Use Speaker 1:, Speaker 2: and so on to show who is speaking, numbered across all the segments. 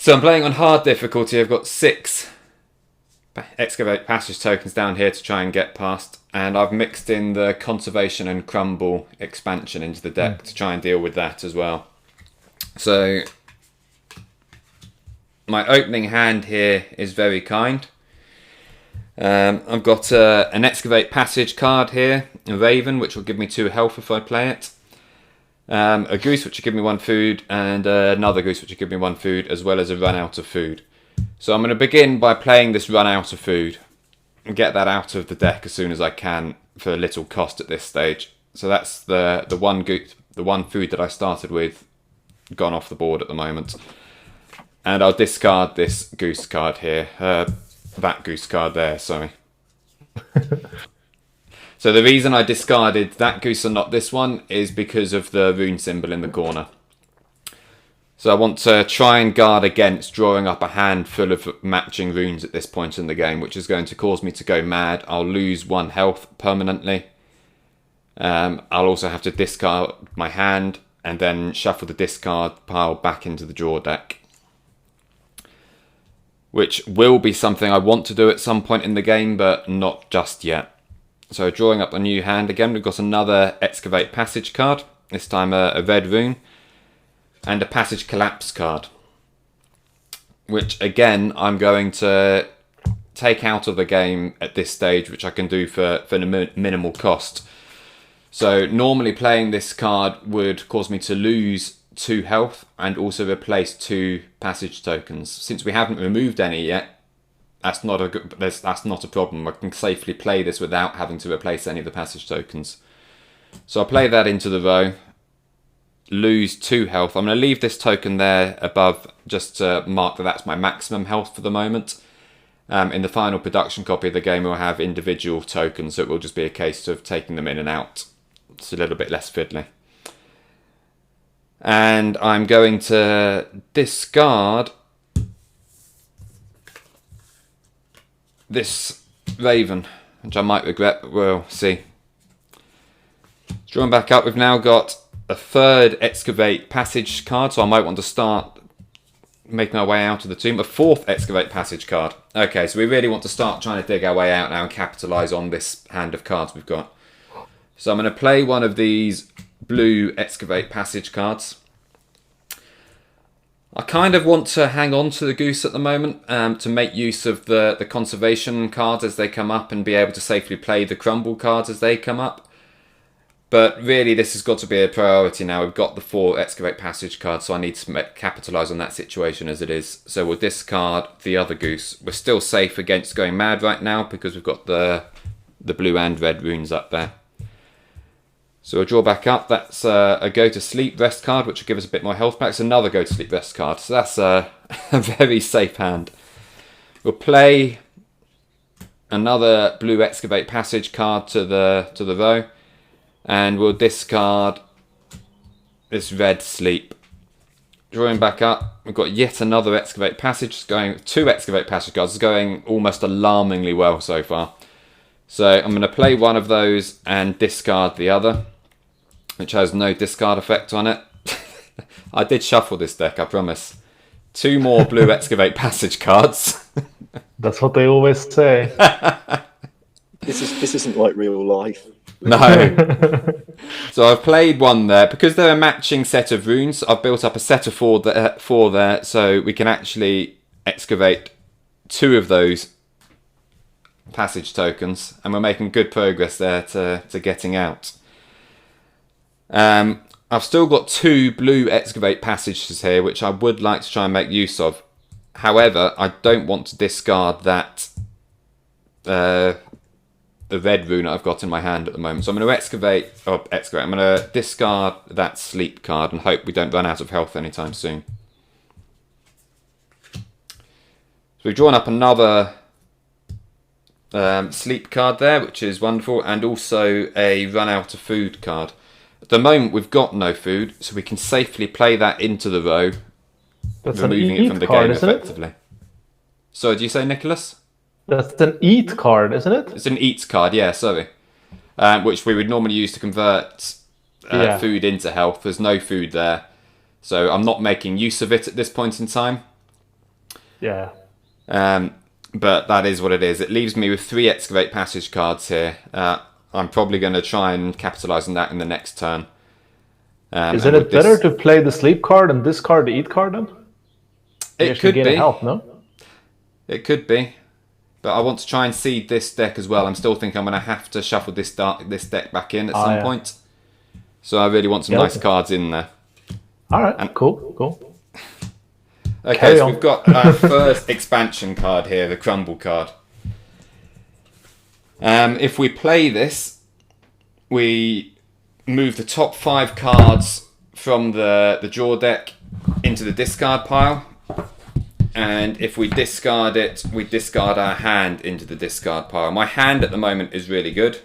Speaker 1: So I'm playing on hard difficulty. I've got 6 excavate passage tokens down here to try and get past, and I've mixed in the Conservation and Crumble expansion into the deck to try and deal with that as well. So my opening hand here is very kind. I've got an Excavate Passage card here, a Raven, which will give me 2 health if I play it. A Goose, which will give me 1 food, and another Goose, which will give me 1 food, as well as a Run Out of Food. So I'm going to begin by playing this Run Out of Food and get that out of the deck as soon as I can for a little cost at this stage. So that's the one goose, the 1 food that I started with, gone off the board at the moment. And I'll discard this Goose card here. That Goose card there, sorry. So the reason I discarded that Goose and not this one is because of the rune symbol in the corner. So I want to try and guard against drawing up a hand full of matching runes at this point in the game, which is going to cause me to go mad. I'll lose 1 health permanently. I'll also have to discard my hand and then shuffle the discard pile back into the draw deck, which will be something I want to do at some point in the game, but not just yet. So drawing up a new hand again, we've got another Excavate Passage card, this time a red rune, and a Passage Collapse card, which again I'm going to take out of the game at this stage, which I can do for minimal cost. So normally playing this card would cause me to lose 2 health and also replace 2 passage tokens. Since we haven't removed any yet, that's not a problem. I can safely play this without having to replace any of the passage tokens. So I'll play that into the row, lose 2 health. I'm going to leave this token there above just to mark that that's my maximum health for the moment. In the final production copy of the game we'll have individual tokens, so it will just be a case of taking them in and out. It's a little bit less fiddly. And I'm going to discard this Raven, which I might regret, but we'll see. Drawing back up, we've now got a 3rd Excavate Passage card, so I might want to start making our way out of the tomb. A 4th Excavate Passage card. Okay, so we really want to start trying to dig our way out now and capitalise on this hand of cards we've got. So I'm going to play one of these blue Excavate Passage cards. I kind of want to hang on to the Goose at the moment to make use of the Conservation cards as they come up and be able to safely play the Crumble cards as they come up. But really this has got to be a priority now. We've got the 4 Excavate Passage cards, so I need to capitalise on that situation as it is. So we'll discard the other Goose. We're still safe against going mad right now because we've got the blue and red runes up there. So we'll draw back up. That's a Go to Sleep Rest card, which will give us a bit more health back. It's another Go to Sleep Rest card. So that's a very safe hand. We'll play another blue Excavate Passage card to the row. And we'll discard this red Sleep. Drawing back up, we've got yet another Excavate Passage. 2 Excavate Passage cards. It's going almost alarmingly well so far. So I'm going to play one of those and discard the other, which has no discard effect on it. I did shuffle this deck, I promise. 2 more blue Excavate Passage cards.
Speaker 2: That's what they always say.
Speaker 3: This isn't like real life.
Speaker 1: No. So I've played one there. Because they're a matching set of runes, I've built up a set of 4 there, so we can actually excavate 2 of those passage tokens, and we're making good progress there to getting out. I've still got 2 blue Excavate Passages here, which I would like to try and make use of. However, I don't want to discard that the red rune I've got in my hand at the moment. So I'm going to I'm going to discard that Sleep card and hope we don't run out of health anytime soon. So we've drawn up another Sleep card there, which is wonderful, and also a Run Out of Food card. At the moment we've got no food, so we can safely play that into the row,
Speaker 2: That's
Speaker 1: removing
Speaker 2: an
Speaker 1: it from the
Speaker 2: card,
Speaker 1: game
Speaker 2: isn't it?
Speaker 1: effectively. So, did you say, Nicholas?
Speaker 2: That's an eat card, isn't it?
Speaker 1: It's an eats card, yeah, sorry. Which we would normally use to convert food into health. There's no food there, so I'm not making use of it at this point in time.
Speaker 2: Yeah.
Speaker 1: But that is what it is. It leaves me with 3 Excavate Passage cards here. I'm probably going to try and capitalise on that in the next turn.
Speaker 2: Isn't it better to play the sleep card and discard the eat card then?
Speaker 1: It could be.
Speaker 2: Health, no?
Speaker 1: It could be. But I want to try and seed this deck as well. I'm still thinking I'm going to have to shuffle this deck back in at some point. So I really want some nice cards in there.
Speaker 2: Alright, cool.
Speaker 1: Okay, so we've got our first expansion card here, the Crumble card. If we play this, we move the top 5 cards from the draw deck into the discard pile. And if we discard it, we discard our hand into the discard pile. My hand at the moment is really good.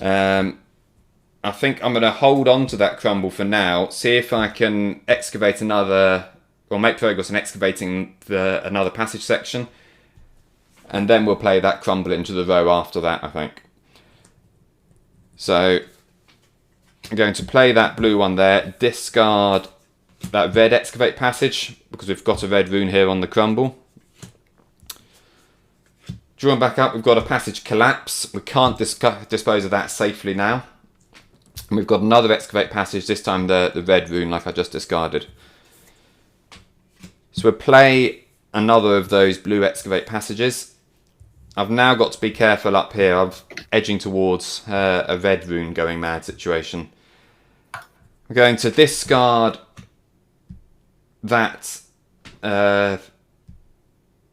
Speaker 1: I think I'm going to hold on to that Crumble for now, see if I can excavate another, or make progress in excavating another passage section. And then we'll play that Crumble into the row after that, I think. So I'm going to play that blue one there, discard that red Excavate Passage, because we've got a red rune here on the Crumble. Drawing back up, we've got a Passage Collapse. We can't dispose of that safely now. And we've got another Excavate Passage, this time the red rune like I just discarded. So we'll play another of those blue Excavate Passages. I've now got to be careful up here. I'm edging towards a red rune going mad situation. I'm going to discard that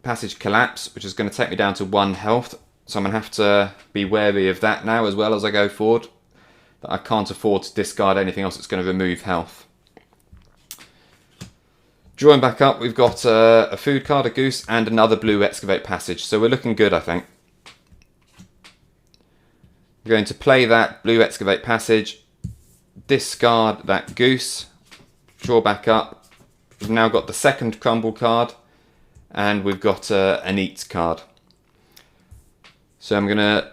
Speaker 1: Passage Collapse, which is going to take me down to 1 health. So I'm going to have to be wary of that now as well as I go forward. That I can't afford to discard anything else that's going to remove health. Drawing back up, we've got a food card, a goose, and another blue Excavate Passage. So we're looking good, I think. We're going to play that blue Excavate Passage, discard that goose, draw back up. We've now got the second Crumble card, and we've got an Eat card. So I'm going to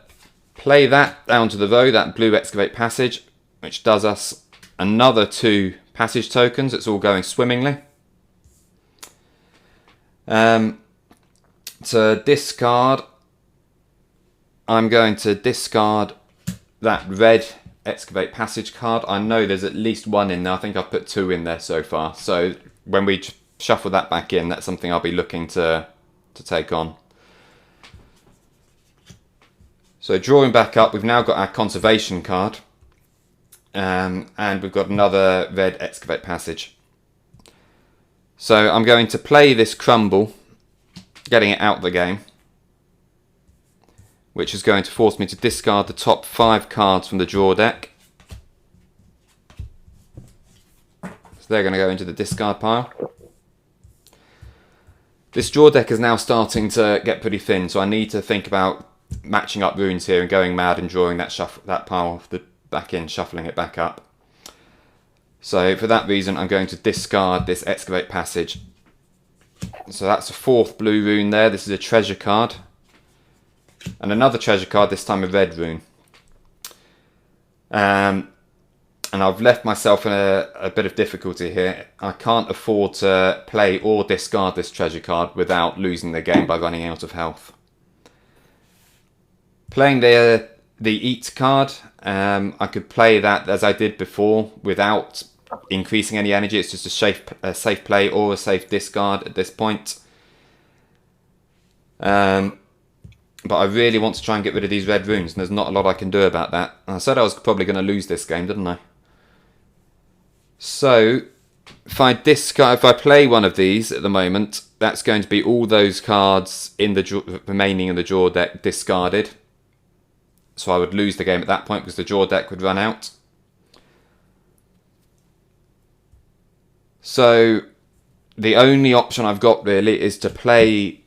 Speaker 1: play that down to the row, that blue Excavate Passage, which does us another 2 passage tokens. It's all going swimmingly. To discard, I'm going to discard that red Excavate Passage card. I know there's at least 1 in there. I think I've put 2 in there so far. So when we shuffle that back in, that's something I'll be looking to take on. So drawing back up, we've now got our Conservation card. And we've got another red Excavate Passage. So I'm going to play this Crumble, getting it out of the game, which is going to force me to discard the top 5 cards from the draw deck. So they're going to go into the discard pile. This draw deck is now starting to get pretty thin, so I need to think about matching up runes here and going mad and drawing that pile back in, shuffling it back up. So for that reason, I'm going to discard this Excavate Passage. So that's a 4th blue rune there. This is a treasure card. And another treasure card, this time a red rune. And I've left myself in a bit of difficulty here. I can't afford to play or discard this treasure card without losing the game by running out of health. Playing the Eat card, I could play that as I did before without increasing any energy. It's just a safe play or a safe discard at this point. But I really want to try and get rid of these red runes, and there's not a lot I can do about that. I said I was probably going to lose this game, didn't I? So if I play one of these at the moment, that's going to be all those cards in the remaining in the draw deck discarded. So I would lose the game at that point because the draw deck would run out. So the only option I've got really is to play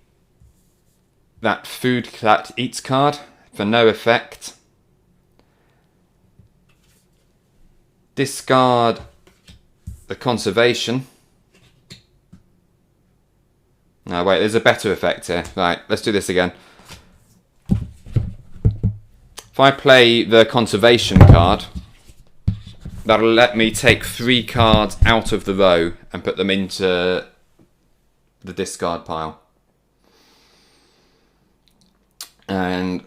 Speaker 1: that Eats card for no effect. Discard the Conservation. No, wait, there's a better effect here. Right, let's do this again. If I play the Conservation card, that'll let me take 3 cards out of the row and put them into the discard pile. And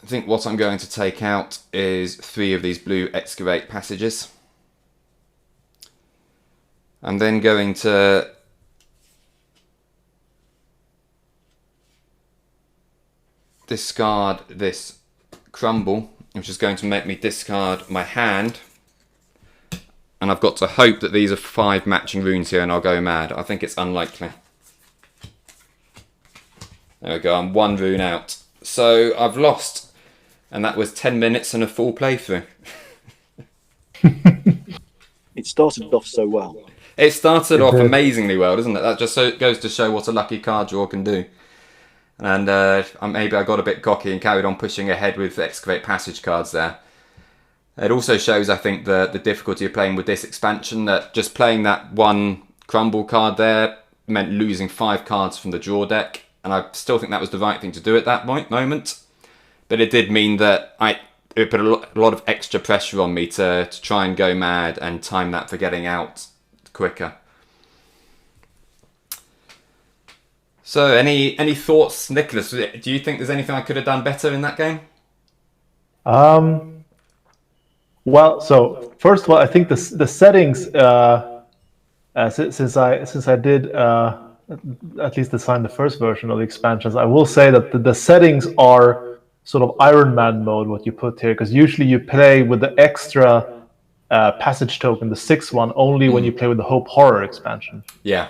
Speaker 1: I think what I'm going to take out is 3 of these blue excavate passages. I'm then going to discard this crumble, which is going to make me discard my hand. And I've got to hope that these are 5 matching runes here and I'll go mad. I think it's unlikely. There we go, I'm 1 rune out. So I've lost. And that was 10 minutes and a full playthrough.
Speaker 3: It started off so well.
Speaker 1: It started off amazingly well, doesn't it? That just goes to show what a lucky card draw can do. And maybe I got a bit cocky and carried on pushing ahead with Excavate Passage cards there. It also shows, I think, the difficulty of playing with this expansion, that just playing that 1 crumble card there meant losing 5 cards from the draw deck. And I still think that was the right thing to do at that moment. But it did mean that it put a lot of extra pressure on me to try and go mad and time that for getting out quicker. So, any thoughts, Nikolas? Do you think there's anything I could have done better in that game?
Speaker 2: Well, so first of all, I think the settings, since I did at least design the first version of the expansions, I will say that the settings are sort of Iron Man mode, what you put here, because usually you play with the extra passage token, the 6th one, only when you play with the Hope Horror expansion.
Speaker 1: Yeah.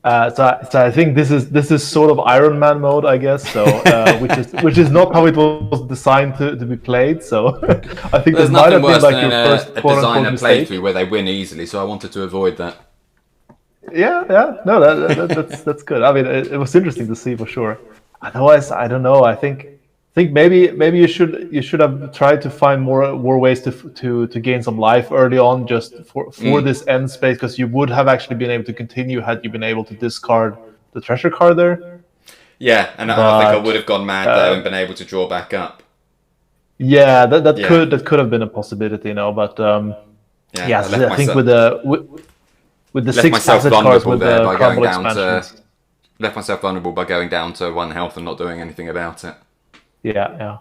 Speaker 2: So I think this is sort of Iron Man mode, I guess. So which is not how it was designed to be played. So I think
Speaker 1: there's
Speaker 2: this might have
Speaker 1: nothing
Speaker 2: been
Speaker 1: worse
Speaker 2: like
Speaker 1: than
Speaker 2: your first
Speaker 1: a designer playthrough where they win easily. So I wanted to avoid that.
Speaker 2: Yeah, no, that's good. I mean, it was interesting to see for sure. Otherwise, I don't know. I think maybe you should have tried to find more ways to gain some life early on, just for this end space, because you would have actually been able to continue had you been able to discard the treasure card there.
Speaker 1: Yeah, and I think I would have gone mad there and been able to draw back up.
Speaker 2: Yeah, that could have been a possibility, you know. But I think with the 6 passage cards with the crumble expansions.
Speaker 1: Left myself vulnerable by going down to 1 health and not doing anything about it.
Speaker 2: Yeah.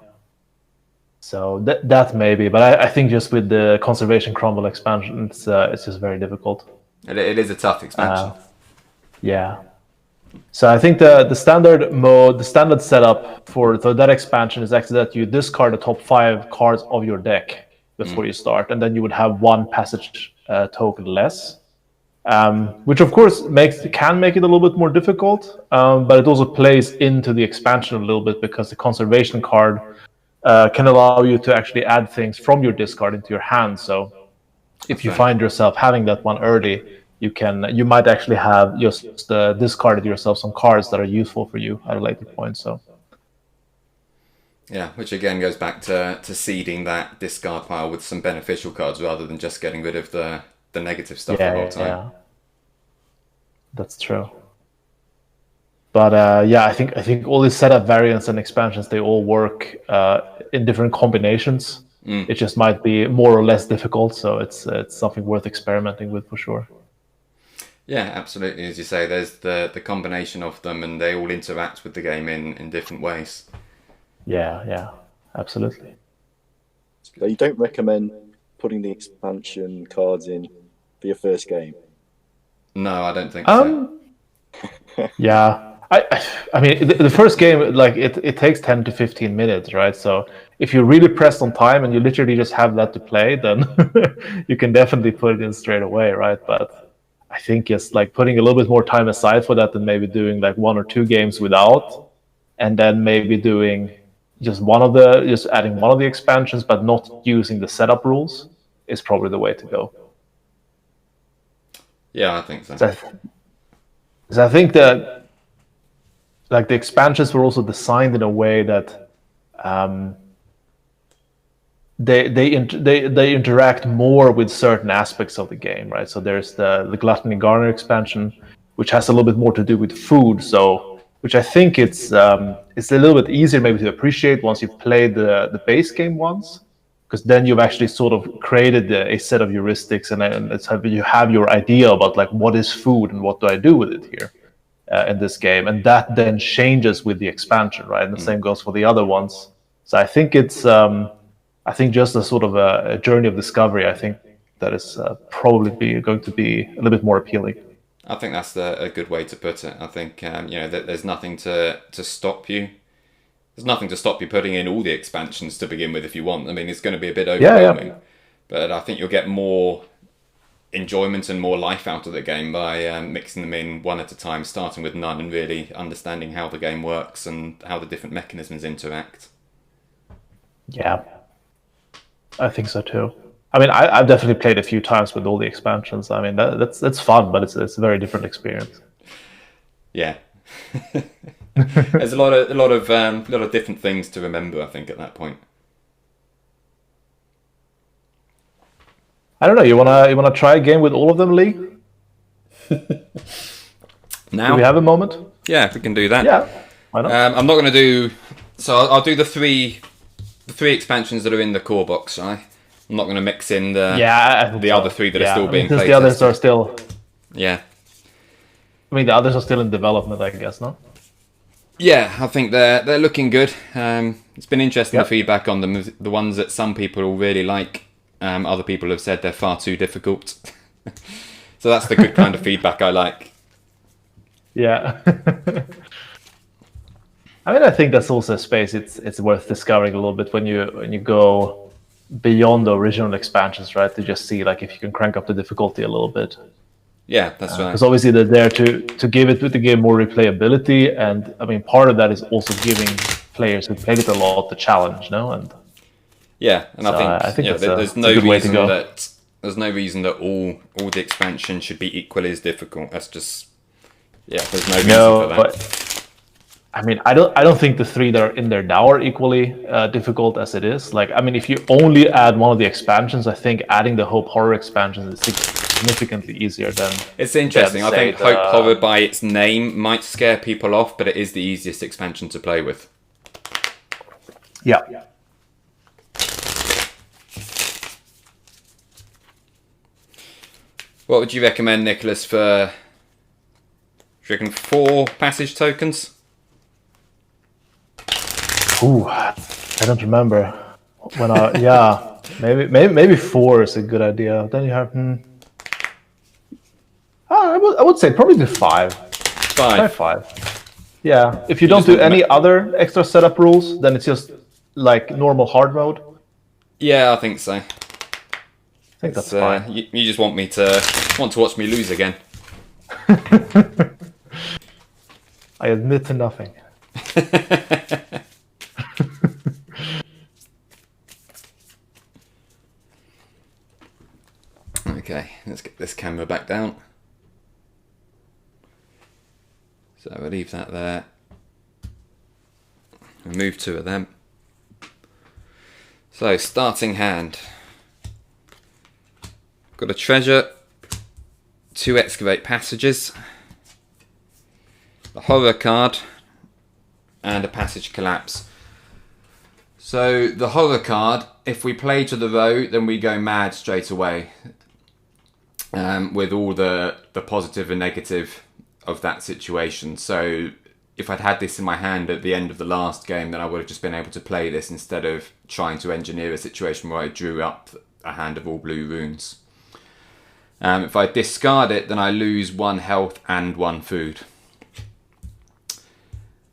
Speaker 2: So that maybe, but I think just with the Conservation Crumble expansion, it's just very difficult.
Speaker 1: It is a tough expansion.
Speaker 2: Yeah. So I think the standard mode, the standard setup for that expansion is actually that you discard the top 5 cards of your deck before you start, and then you would have 1 passage token less. Which of course can make it a little bit more difficult, but it also plays into the expansion a little bit, because the conservation card can allow you to actually add things from your discard into your hand. So if you find yourself having that one early, you might actually have just discarded yourself some cards that are useful for you at a later point. So
Speaker 1: yeah, which again goes back to seeding that discard pile with some beneficial cards rather than just getting rid of the negative stuff the whole time.
Speaker 2: Yeah, that's true. But I think all these setup variants and expansions, they all work in different combinations. It just might be more or less difficult, so it's something worth experimenting with for sure.
Speaker 1: Yeah, absolutely. As you say, there's the combination of them, and they all interact with the game in different ways.
Speaker 2: Yeah, absolutely.
Speaker 3: So you don't recommend putting the expansion cards in for your first game?
Speaker 1: No, I don't think so.
Speaker 2: Yeah, I mean, the first game, like it takes 10 to 15 minutes, right? So if you're really pressed on time and you literally just have that to play, then you can definitely put it in straight away, right? But I think just like putting a little bit more time aside for that, and maybe doing like 1 or 2 games without, and then maybe doing just adding one of the expansions, but not using the setup rules, is probably the way to go.
Speaker 1: Yeah, I think so.
Speaker 2: So I think that like the expansions were also designed in a way that they interact more with certain aspects of the game, right? So there's the Gluttony Garner expansion, which has a little bit more to do with food. So which I think it's a little bit easier maybe to appreciate once you've played the base game once, because then you've actually sort of created a set of heuristics, and you have your idea about like what is food and what do I do with it here in this game, and that then changes with the expansion, right? And the same goes for the other ones. So I think it's I think just a sort of a journey of discovery. I think that is probably going to be a little bit more appealing.
Speaker 1: I think that's a good way to put it. I think that there's nothing to stop you. There's nothing to stop you putting in all the expansions to begin with if you want. I mean, it's going to be a bit overwhelming, but I think you'll get more enjoyment and more life out of the game by mixing them in one at a time, starting with none and really understanding how the game works and how the different mechanisms interact.
Speaker 2: Yeah, I think so too. I mean, I've definitely played a few times with all the expansions. I mean, that's fun, but it's a very different experience.
Speaker 1: Yeah, there's a lot of different things to remember, I think, at that point.
Speaker 2: I don't know. You wanna try a game with all of them, Lee?
Speaker 1: Now,
Speaker 2: do we have a moment?
Speaker 1: Yeah, we can do that.
Speaker 2: Yeah, why not?
Speaker 1: I'm not going to do. So I'll do the three expansions that are in the core box, right? I'm not going to mix in the other three that are still being played.
Speaker 2: The others are still.
Speaker 1: Yeah.
Speaker 2: I mean, the others are still in development, I guess, no?
Speaker 1: Yeah, I think they're looking good. It's been interesting the feedback on them. The ones that some people will really like, other people have said they're far too difficult. So that's the good kind of feedback I like.
Speaker 2: Yeah. I mean, I think that's also a space it's worth discovering a little bit when you go beyond the original expansions, right? To just see like if you can crank up the difficulty a little bit.
Speaker 1: Yeah, that's right.
Speaker 2: Because obviously they're there to give the game more replayability, and I mean part of that is also giving players who played it a lot the challenge, no? And
Speaker 1: yeah, and
Speaker 2: so
Speaker 1: I think
Speaker 2: that's
Speaker 1: there's no reason that all the expansion should be equally as difficult. That's just there's no reason for that.
Speaker 2: But I mean, I don't think the three that are in there now are equally difficult as it is. Like, I mean, if you only add one of the expansions, I think adding the Hope Horror expansion is significantly easier than.
Speaker 1: It's interesting. I think Hope Horror, by its name, might scare people off, but it is the easiest expansion to play with.
Speaker 2: Yeah.
Speaker 1: What would you recommend, Nikolas, for? Do you reckon 4 passage tokens?
Speaker 2: Ooh, I don't remember when maybe 4 is a good idea. Then you have I would say probably do 5. 5. Yeah, if you don't do any other extra setup rules, then it's just like normal hard mode.
Speaker 1: Yeah, I think so.
Speaker 2: I think that's fine.
Speaker 1: You just want to watch me lose again.
Speaker 2: I admit to nothing.
Speaker 1: Okay, let's get this camera back down. So I'll leave that there. Remove 2 of them. So, starting hand. Got a treasure, 2 excavate passages, a horror card, and a passage collapse. So the horror card, if we play to the row, then we go mad straight away. With all the positive and negative of that situation. So if I'd had this in my hand at the end of the last game, then I would have just been able to play this instead of trying to engineer a situation where I drew up a hand of all blue runes. If I discard it, then I lose 1 health and 1 food.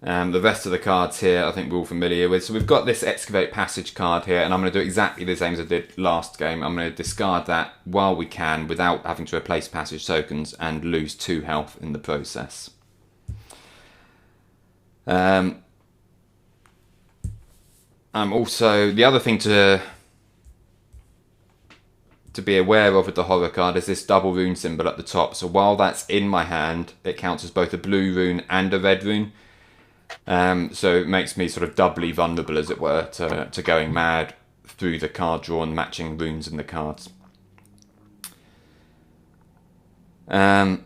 Speaker 1: The rest of the cards here I think we're all familiar with. So we've got this Excavate Passage card here, and I'm going to do exactly the same as I did last game. I'm going to discard that while we can without having to replace passage tokens and lose 2 health in the process. I'm also, the other thing to be aware of with the horror card is this double rune symbol at the top. So while that's in my hand, it counts as both a blue rune and a red rune. So it makes me sort of doubly vulnerable, as it were, to going mad through the card draw and matching runes in the cards. I'm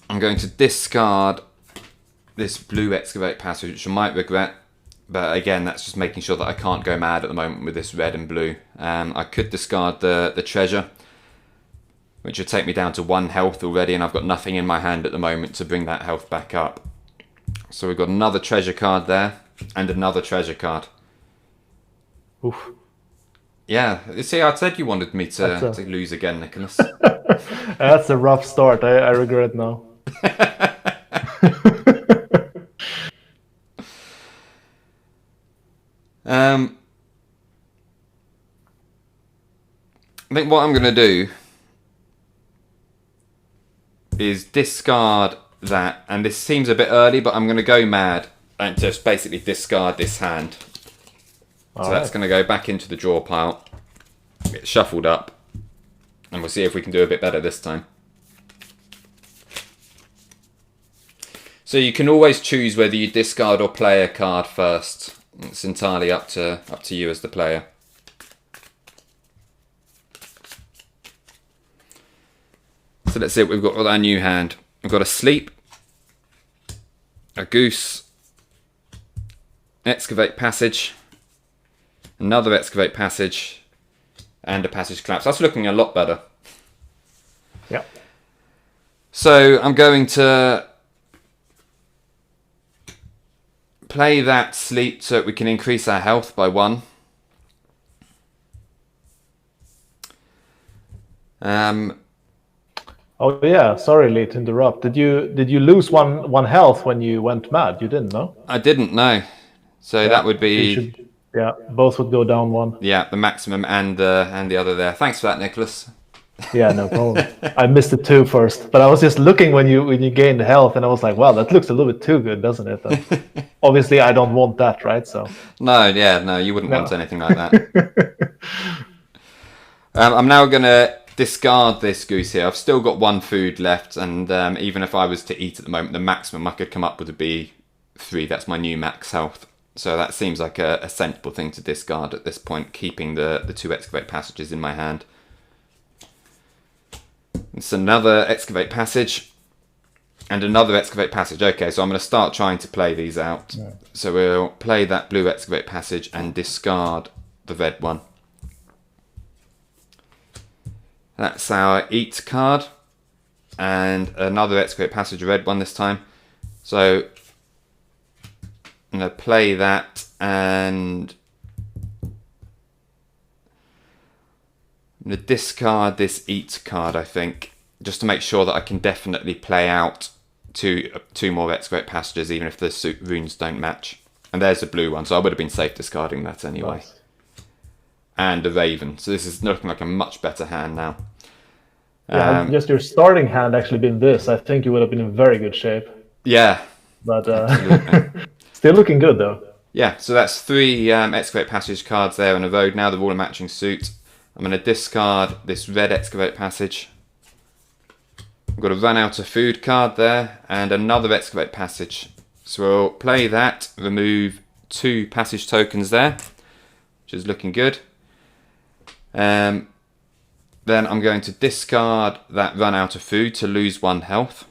Speaker 1: going to discard this blue Excavate Passage, which I might regret, But again, that's just making sure that I can't go mad at the moment with this red and blue. I could discard the treasure, which would take me down to 1 health already, and I've got nothing in my hand at the moment to bring that health back up. So we've got another treasure card there, and another treasure card.
Speaker 2: Oof.
Speaker 1: Yeah, you see, I said you wanted me to lose again, Nikolas.
Speaker 2: That's a rough start. I regret now.
Speaker 1: I think what I'm going to do is discard that, and this seems a bit early, but I'm going to go mad and just basically discard this hand. So that's going to go back into the draw pile, get shuffled up, and we'll see if we can do a bit better this time. So you can always choose whether you discard or play a card first. It's entirely up to you as the player. So let's see what we've got with our new hand. We've got a sleep, a goose, excavate passage, another excavate passage, and a passage collapse. That's looking a lot better.
Speaker 2: Yeah.
Speaker 1: So I'm going to play that sleep so that we can increase our health by 1.
Speaker 2: Oh yeah, sorry, Lee, to interrupt. Did you lose one health when you went mad? You didn't, no?
Speaker 1: I didn't know. So that would be
Speaker 2: both would go down 1.
Speaker 1: Yeah, the maximum and the other there. Thanks for that, Nikolas.
Speaker 2: Yeah, no problem. I missed it too first, but I was just looking when you gained health, and I was like, wow, that looks a little bit too good, doesn't it? Obviously, I don't want that, right? So
Speaker 1: no, you wouldn't want anything like that. I'm now going to discard this goose here. I've still got 1 food left, and even if I was to eat at the moment, the maximum I could come up with would be 3. That's my new max health. So that seems like a sensible thing to discard at this point, keeping the 2 excavate passages in my hand. It's another excavate passage and another excavate passage. Okay, so I'm going to start trying to play these out. Yeah. So we'll play that blue excavate passage and discard the red one. That's our eat card. And another excavate passage, red one this time. So I'm going to play that, and I'm going to discard this eat card, I think, just to make sure that I can definitely play out two more excavate passages, even if the runes don't match. And there's a blue one, so I would have been safe discarding that anyway. Nice. And a raven. So this is looking like a much better hand now.
Speaker 2: Yeah, just your starting hand actually been this, I think you would have been in very good shape.
Speaker 1: Yeah.
Speaker 2: But still looking good, though.
Speaker 1: Yeah, so that's 3 excavate passage cards there in a row. Now they're all a matching suit. I'm going to discard this red excavate passage. I've got to run out a food card there, and another excavate passage. So we'll play that, remove 2 passage tokens there, which is looking good. Then I'm going to discard that run out of food to lose 1 health.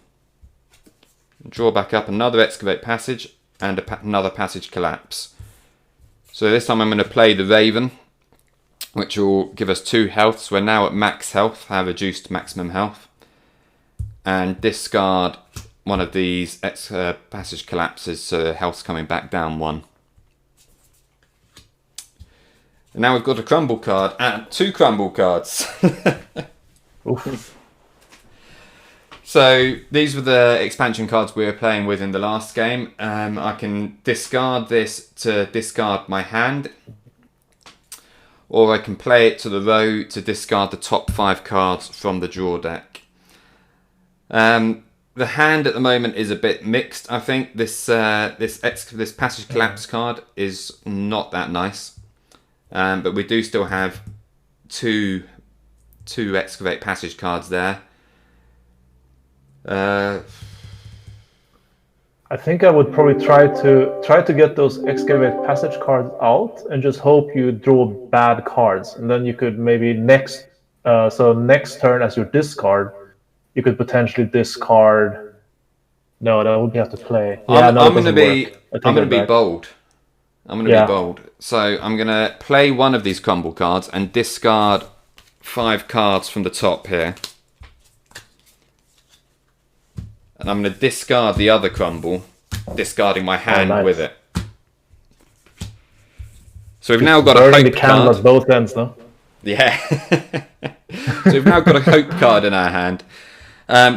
Speaker 1: Draw back up another excavate passage and another passage collapse. So this time I'm going to play the raven, which will give us 2 health. So we're now at max health, have reduced maximum health. And discard one of these passage collapses, so the health's coming back down 1. And now we've got a crumble card and 2 crumble cards.
Speaker 2: Oof.
Speaker 1: So these were the expansion cards we were playing with in the last game. I can discard this to discard my hand, or I can play it to the row to discard the top 5 cards from the draw deck. The hand at the moment is a bit mixed. I think this passage collapse card is not that nice, but we do still have two excavate passage cards there.
Speaker 2: I think I would probably try to get those excavate passage cards out and just hope you draw bad cards, and then you could maybe next turn as your discard, you could potentially discard. No, that would you have to play.
Speaker 1: I'm going to be bold. I'm going to be bold. So I'm going to play one of these crumble cards and discard 5 cards from the top here. And I'm going to discard the other crumble, discarding my hand with it. So we've now got a hope card.
Speaker 2: At both ends, no?
Speaker 1: Yeah. So we've now got a hope card in our hand.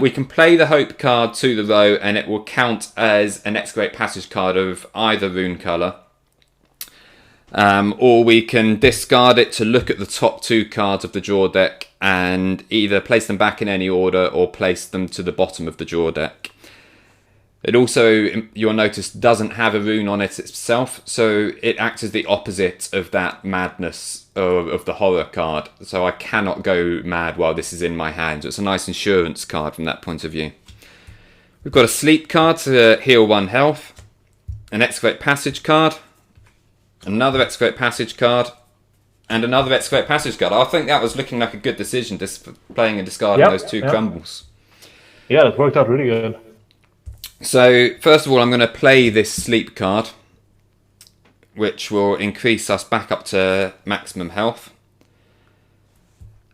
Speaker 1: We can play the hope card to the row, and it will count as an excavate passage card of either rune colour. Or we can discard it to look at the top 2 cards of the draw deck and either place them back in any order or place them to the bottom of the draw deck. It also, you'll notice, doesn't have a rune on it itself, so it acts as the opposite of that madness of the horror card. So I cannot go mad while this is in my hand. So it's a nice insurance card from that point of view. We've got a sleep card to heal 1 health, an excavate passage card, another excavate passage card, and another excavate passage card. I think that was looking like a good decision, playing and discarding those 2 crumbles.
Speaker 2: Yeah, that worked out really good.
Speaker 1: So, first of all, I'm going to play this sleep card, which will increase us back up to maximum health.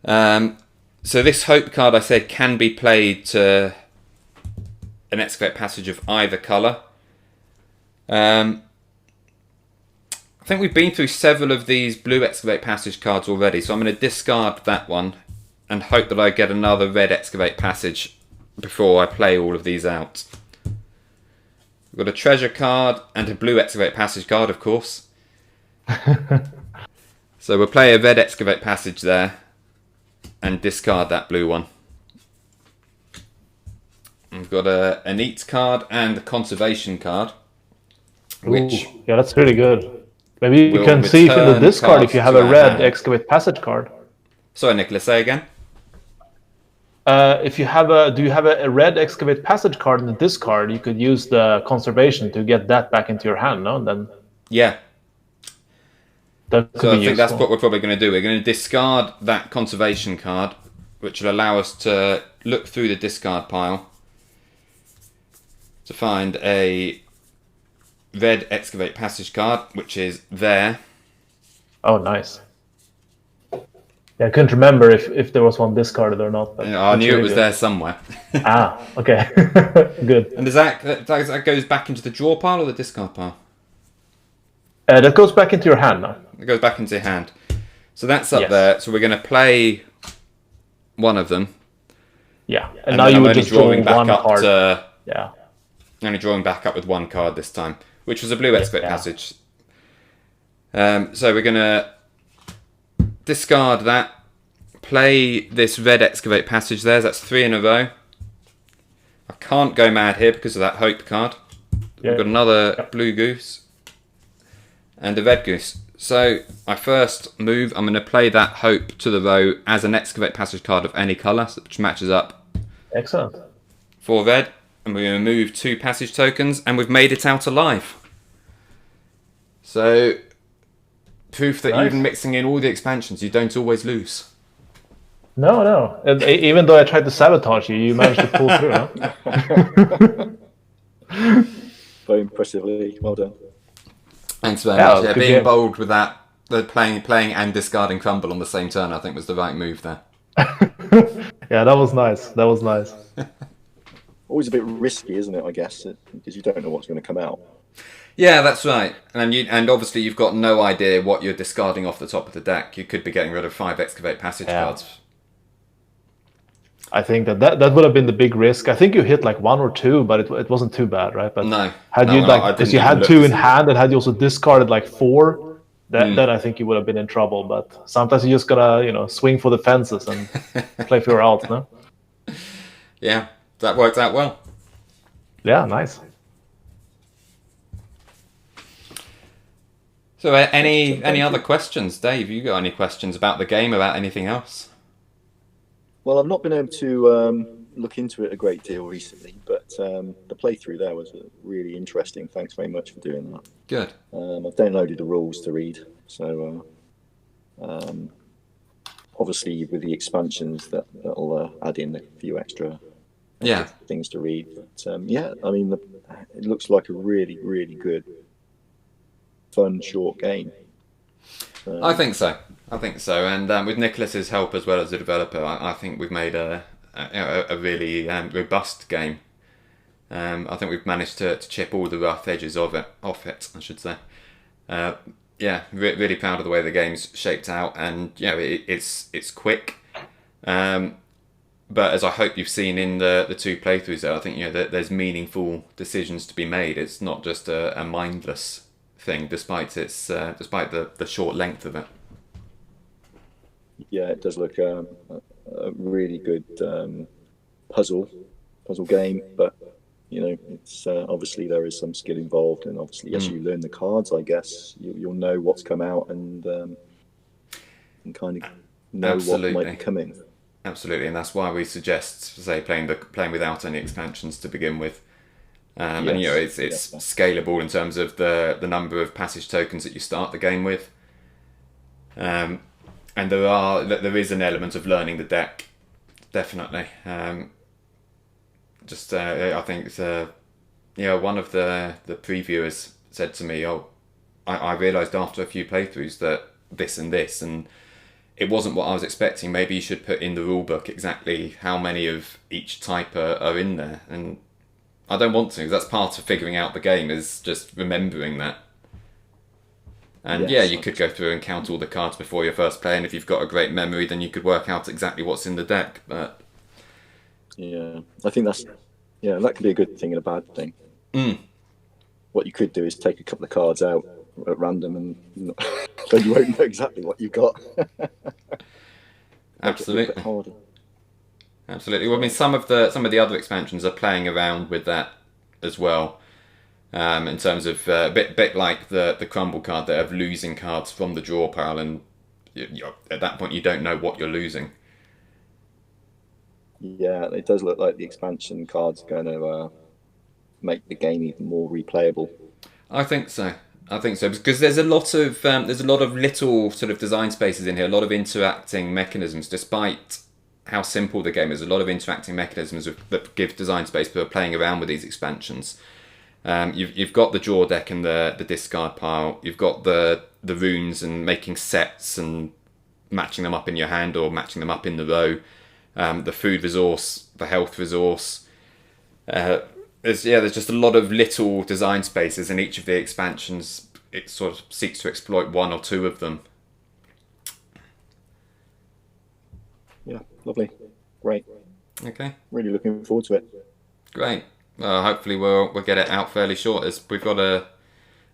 Speaker 1: So this hope card, I said, can be played to an excavate passage of either colour. I think we've been through several of these blue excavate passage cards already, so I'm going to discard that one and hope that I get another red excavate passage before I play all of these out. We've got a treasure card and a blue excavate passage card, of course. So we'll play a red excavate passage there and discard that blue one. We've got a neat card and a conservation card. Which
Speaker 2: yeah, that's really good. Maybe you can see if in the discard if you have a red excavate passage card.
Speaker 1: Sorry, Nicholas, say again.
Speaker 2: If you have do you have a red excavate passage card in the discard? You could use the conservation to get that back into your hand, no? And then
Speaker 1: yeah.
Speaker 2: So
Speaker 1: I think that's what we're probably going to do. We're going to discard that conservation card, which will allow us to look through the discard pile to find a red excavate passage card, which is there.
Speaker 2: Oh, nice. Yeah, I couldn't remember if there was one discarded or not.
Speaker 1: I knew really it was there somewhere.
Speaker 2: Okay. Good.
Speaker 1: And does that goes back into the draw pile or the discard pile?
Speaker 2: That goes back into your hand now.
Speaker 1: It goes back into your hand. So that's up there. So we're going to play one of them.
Speaker 2: Yeah. And now you would just draw one card.
Speaker 1: Yeah. Only drawing back up with 1 card this time, which was a blue excavate passage. So we're going to discard that, play this red excavate passage there. That's 3 in a row. I can't go mad here because of that hope card. We've got another blue goose and a red goose. So I first move, I'm going to play that hope to the row as an excavate passage card of any colour, which matches up.
Speaker 2: Excellent.
Speaker 1: 4 red, and we're going to move 2 passage tokens, and we've made it out alive. So proof that even mixing in all the expansions, you don't always lose.
Speaker 2: No. And even though I tried to sabotage you, you managed to pull through, huh?
Speaker 3: Very impressively. Well done.
Speaker 1: Thanks very much. Yeah, being bold with that, the playing and discarding crumble on the same turn, I think was the right move there.
Speaker 2: Yeah, that was nice.
Speaker 3: Always a bit risky, isn't it, I guess, because you don't know what's going to come out.
Speaker 1: Yeah, that's right. And obviously you've got no idea what you're discarding off the top of the deck. You could be getting rid of 5 excavate passage cards.
Speaker 2: I think that would have been the big risk. I think you hit like 1 or 2, but it wasn't too bad, right? But because you had 2 in hand and had you also discarded like 4, then I think you would have been in trouble. But sometimes you just gotta swing for the fences and play for your alt, no?
Speaker 1: Yeah, that worked out well.
Speaker 2: Yeah, nice.
Speaker 1: So any other questions, Dave? You got any questions about the game, about anything else?
Speaker 3: Well, I've not been able to look into it a great deal recently, but the playthrough there was really interesting. Thanks very much for doing that.
Speaker 1: Good.
Speaker 3: I've downloaded the rules to read, so obviously with the expansions that'll add in a few extra things to read. But I mean, it looks like a really, really good fun, short game.
Speaker 1: I think so. And with Nikolas's help as well as a developer, I think we've made a really robust game. I think we've managed to chip all the rough edges off it, I should say. Really proud of the way the game's shaped out, and it's quick. But as I hope you've seen in the 2 playthroughs there, I think that there's meaningful decisions to be made. It's not just a mindless thing, despite the short length of it.
Speaker 3: Yeah, it does look a really good puzzle game, but it's obviously there is some skill involved, and obviously as you learn the cards, I guess you'll know what's come out and kind of know
Speaker 1: Absolutely.
Speaker 3: what might be coming.
Speaker 1: Absolutely, and that's why we suggest, say, playing without any expansions to begin with. And it's scalable in terms of the number of passage tokens that you start the game with. And there is an element of learning the deck, definitely. I think one of the previewers said to me, I realised after a few playthroughs that this and this, and it wasn't what I was expecting. Maybe you should put in the rulebook exactly how many of each type are in there. And I don't want to, because that's part of figuring out the game, is just remembering that. And you could go through and count all the cards before your first play, and if you've got a great memory, then you could work out exactly what's in the deck. But
Speaker 3: yeah, I think that could be a good thing and a bad thing. What you could do is take a couple of cards out at random, and then you won't know exactly what you've got.
Speaker 1: Absolutely. Absolutely. Well, I mean, some of the other expansions are playing around with that as well. In terms of a bit like the Crumble card, they have losing cards from the draw pile, and at that point you don't know what you're losing. Yeah,
Speaker 3: it does look like the expansion cards are going to make the game even more replayable.
Speaker 1: I think so, because there's a lot of little sort of design spaces in here, a lot of interacting mechanisms, despite how simple the game is. A lot of interacting mechanisms that give design space for playing around with these expansions. You've got the draw deck and the discard pile. You've got the runes and making sets and matching them up in your hand or matching them up in the row. The food resource, the health resource. There's just a lot of little design spaces in each of the expansions. It sort of seeks to exploit one or two of them.
Speaker 3: Yeah, lovely, great.
Speaker 1: Okay.
Speaker 3: Really looking forward to it.
Speaker 1: Great. Hopefully we'll get it out fairly short. We've got a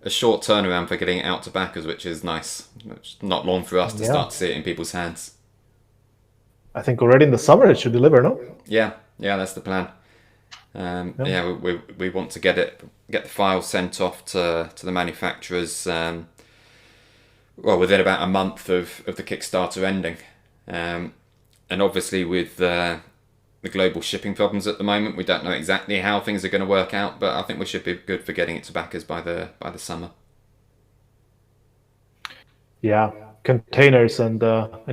Speaker 1: short turnaround for getting it out to backers, which is nice. It's not long for us to start to see it in people's hands.
Speaker 2: I think already in the summer it should deliver, no?
Speaker 1: Yeah, that's the plan. We want to get the files sent off to the manufacturers. Within about a month of the Kickstarter ending, and obviously with the global shipping problems at the moment, we don't know exactly how things are going to work out. But I think we should be good for getting it to backers by the summer.
Speaker 2: Yeah, containers and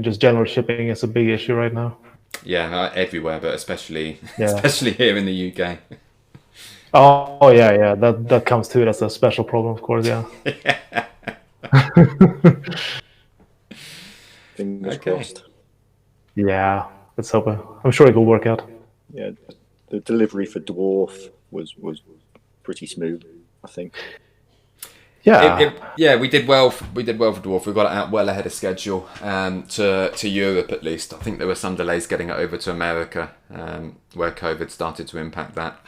Speaker 2: just general shipping is a big issue right now.
Speaker 1: Yeah, everywhere, but especially here in the UK.
Speaker 2: Oh yeah, that comes to it as a special problem, of course. Yeah.
Speaker 3: Fingers crossed.
Speaker 2: Yeah, let's hope. I'm sure it will work out.
Speaker 3: Yeah, the delivery for Dwarf was pretty smooth, I think.
Speaker 2: Yeah,
Speaker 1: we did well. We did well for Dwarf. We got it out well ahead of schedule to Europe at least. I think there were some delays getting it over to America, where COVID started to impact that.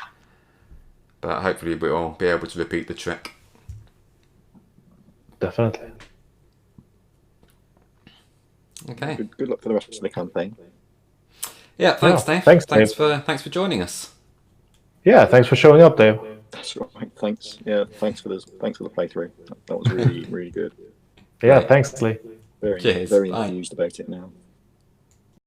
Speaker 1: But hopefully we'll be able to repeat the trick.
Speaker 2: Definitely.
Speaker 1: Okay.
Speaker 3: Good luck for the rest of the campaign.
Speaker 1: Yeah, thanks, Dave.
Speaker 2: Thanks, Dave.
Speaker 1: Thanks for joining us.
Speaker 2: Yeah, thanks for showing up, Dave.
Speaker 3: That's right. Thanks. Yeah, thanks for the playthrough. That was really really good.
Speaker 2: Yeah, thanks, Lee.
Speaker 3: Very
Speaker 1: Cheers.
Speaker 3: very
Speaker 1: Bye.
Speaker 3: enthused about it now.